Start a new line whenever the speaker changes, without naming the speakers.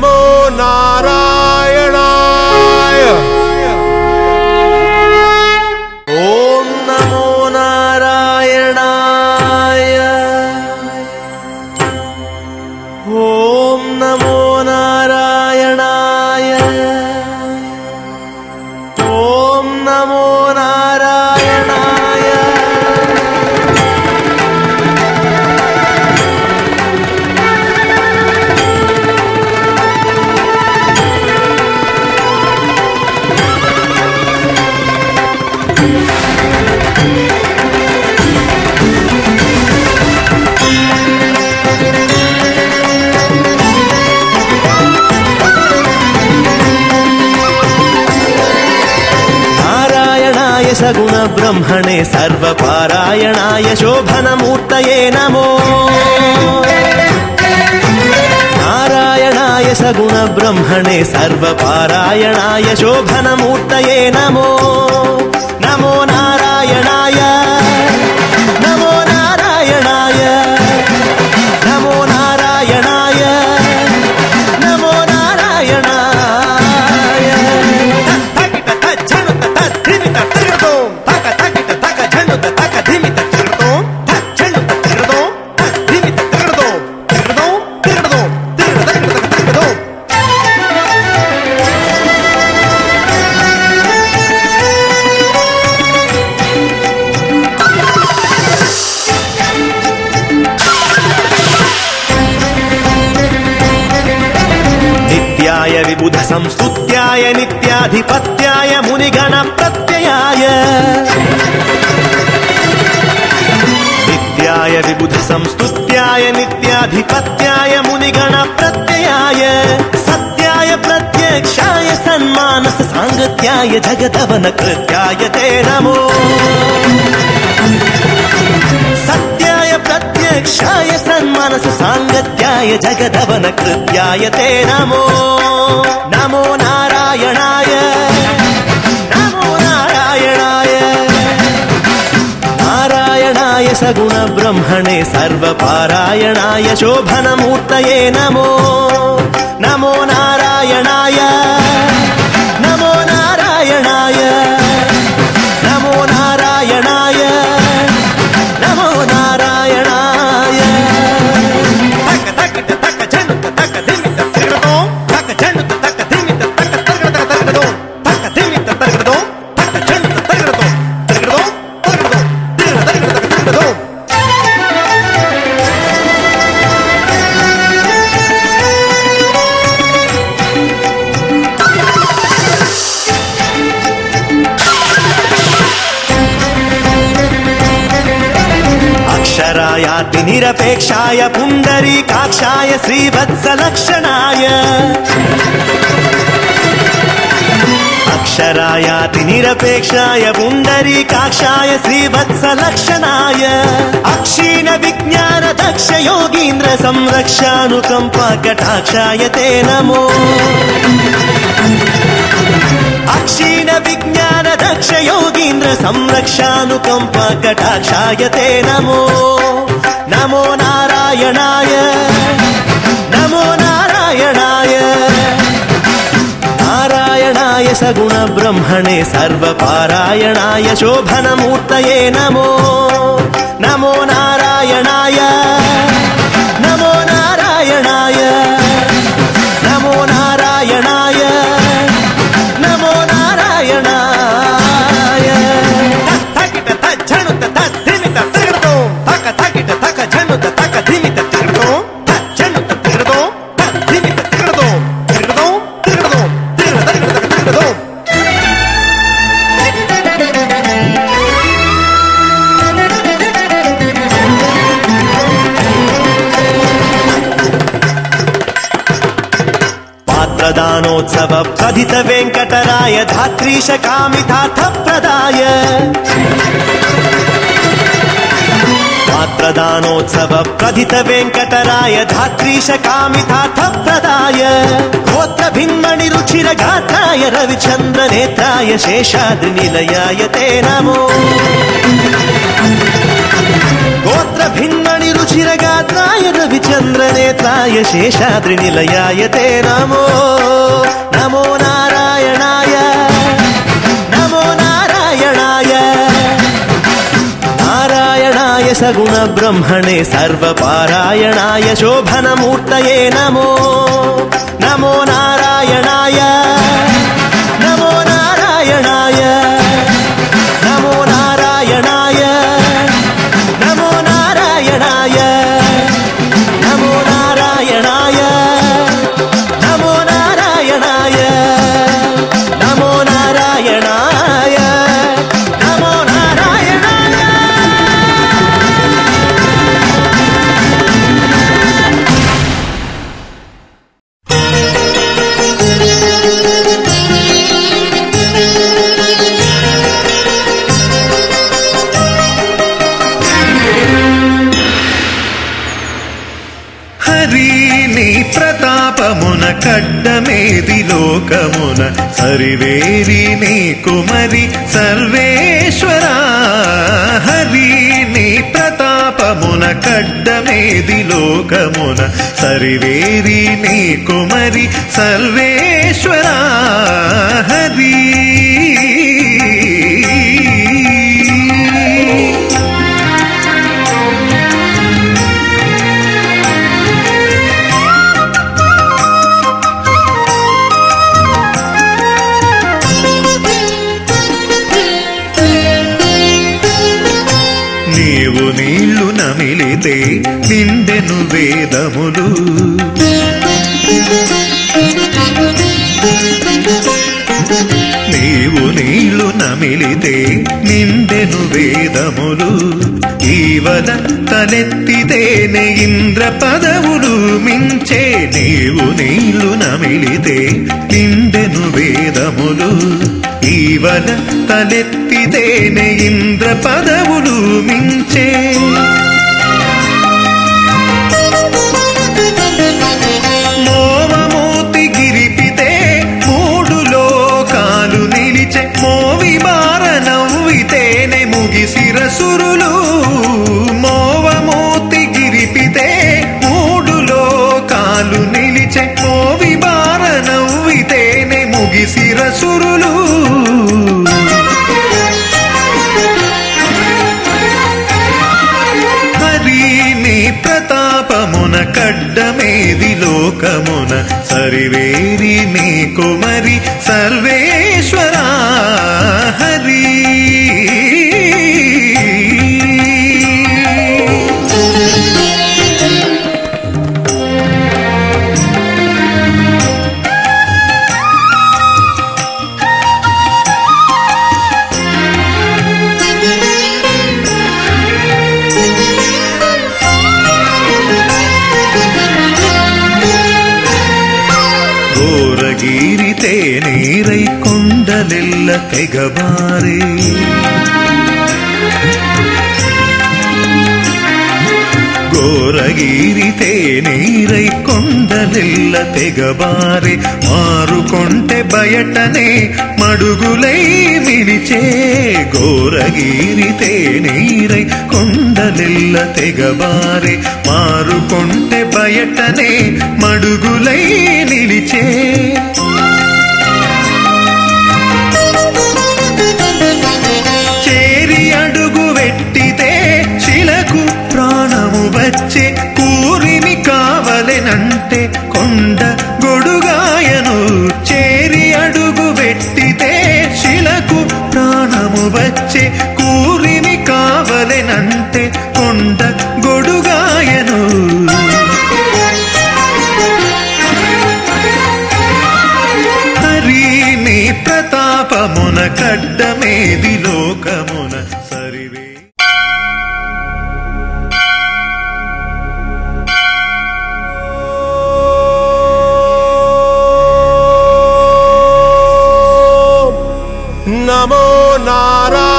नमो नारायणाय।
ओम नमो नारायणाय। ओम नमो नारायणाय। ओम नमो नारायणाय। सगुण ब्रह्मणे सर्वपारायणाय शोभनमूर्तये नमो। नारायणाय सगुण ब्रह्मणे सर्वपारायणाय शोभनमूर्तये नमो। नमो नारायणाय। नमो नारायणाय। नमो नारायणाय। नमो नारायणाय। विबुध संस्तुत्याय नित्याधिपत्याय मुनिगण प्रत्ययाय। नित्याय विबुध संस्तुत्याय नित्याधिपत्याय मुनिगण प्रत्ययाय। सत्याय प्रत्यक्षाय सन्मानस सांगत्याय जगदवन कृत्याय ते नमो। सत्याय प्रत्यक्षाय सन्मानस सांगत्याय जगदवन कृत्याय ते नमो। नमो नारायणाय। नमो नारायणाय। नारायणाय सगुण ब्रह्मणे सर्वपारायणाय शोभनमूर्तये नमो। नमो नारायणाय। नमो नारायणाय। नमो नारायणाय। नमो नारायणाय। अक्षरायाति निरपेक्षाय पुंडरीकाक्षाय श्रीवत्सलक्षणाय। अक्षरायाति निरपेक्षाय पुंडरीकाक्षाय श्रीवत्सलक्षणाय। अक्षीण विज्ञान दक्ष योगीन्द्र संरक्षानुकंपा कटाक्षाय ते नमो। अक्षीण विज्ञान दक्ष योगीन्द्र संरक्षानुकंपा कटाक्षाय ते नमो। नमो नारायणाय। नमो नारायणाय। नारायणाय सगुण ब्रह्मणे सर्वपारायणाय शोभनमूर्तये नमो। नमो नारायणाय। नमो नारायणाय। नमो नारायणाय। नमो नारायणाय। तकिट तज्झनुत तद्धिमित तिरदो तक तकिट तक झनुत तक धिमित तिरदो तज्झनुत तिरदो तद्धिमित तिरदो तिरदो तिरदो तिरदो तिरदो। प्रदानोत्सव प्रथित वेंकटराय धात्रीश कामितार्थ प्रदाय। प्रदानोत्सव प्रथित वेंकटराय धात्रीश कामितार्थ प्रदाय। गोत्र भिन्मणि रुचिर गात्राय रविचंद्र नेत्राय शेषाद्रि निलयाय ते नमो। गोत्र भिन्मणि रुचिर शिरगात्राय रविचन्द्रनेत्राय शेषाद्रिनिलयाय ते नमो नमो नारायणाय नमो नारायणाय नारायणाय सगुणब्रह्मणे सर्वपारायणाय शोभनमूर्तये नमो नमो नारायणाय नमो नारायणाय नमो नारायणाय नमो नारायणाय नमो नारायणाय नमो नारायणाय नमो नारायणाय नमो नारायणाय
హరిని ప్రతాపమున కడ్డమేది లోకమున సరివేరి నీ కుమరి సర్వేశ్వర హరిని ప్రతాపమున కడ్డమేది లోకమున సరివేరి నీ కుమరి సర్వేశ్వర హరి నీవు నీళ్లు నమిలితే నిండెను వేదములు నీవు నీళ్లు నమిలితే నిండెను వేదములు ఈవల తలెత్తితేనే ఇంద్ర పదవులు మించే నీవు నీళ్లు నమిలితే నిండెను వేదములు ఈవల తలెత్తితేనే ఇంద్ర పదవులు మించే మోవమూర్తి గిరిపితే మూడు లోకాలు నిలిచే మోవి బార నవ్వితేనే ముగిసిరసురులు మోవమూర్తి గిరిపితే మూడు లోకాలు నిలిచే మోవి బార నవ్వితేనే ముగిసిరసురులు హరిని ప్రతాపమున కడ్డమేది లోకమున సరివేరి నీ కుమరి సర్వేశ్వర హరి ಘೋರಗೀರಿತೆ ನೀರೈ ಕೊಂಡಲೆಲ್ಲ ತೆಗಬಾರೆ ಘೋರಗೀರಿತೆ ನೀರೈ ಕೊಂಡಲೆಲ್ಲ ತೆಗಬಾರೆ ಮಾರುಕೊಂಟೆ ಬಯಟನೆ మడుగులై మిలిచే ఘోరగీరితే నీరై కొండలెల్ల తెగబారే మారుకొంటె బయటనే మడుగులై నిలిచే చేరి అడుగు వెట్టితే శిలకు ప్రాణము వచ్చే కూరిమి కావలెనంటే కొండ గొడుగాయను చేరి అడుగు వెట్టితే శిలకు ప్రాణము వచ్చే కూరిమి కావలెనంటే కొండ గొడుగాయను హరిని ప్రతాపమున కడ్డమేది లోకమున సరివే
నమో నారాయణాయ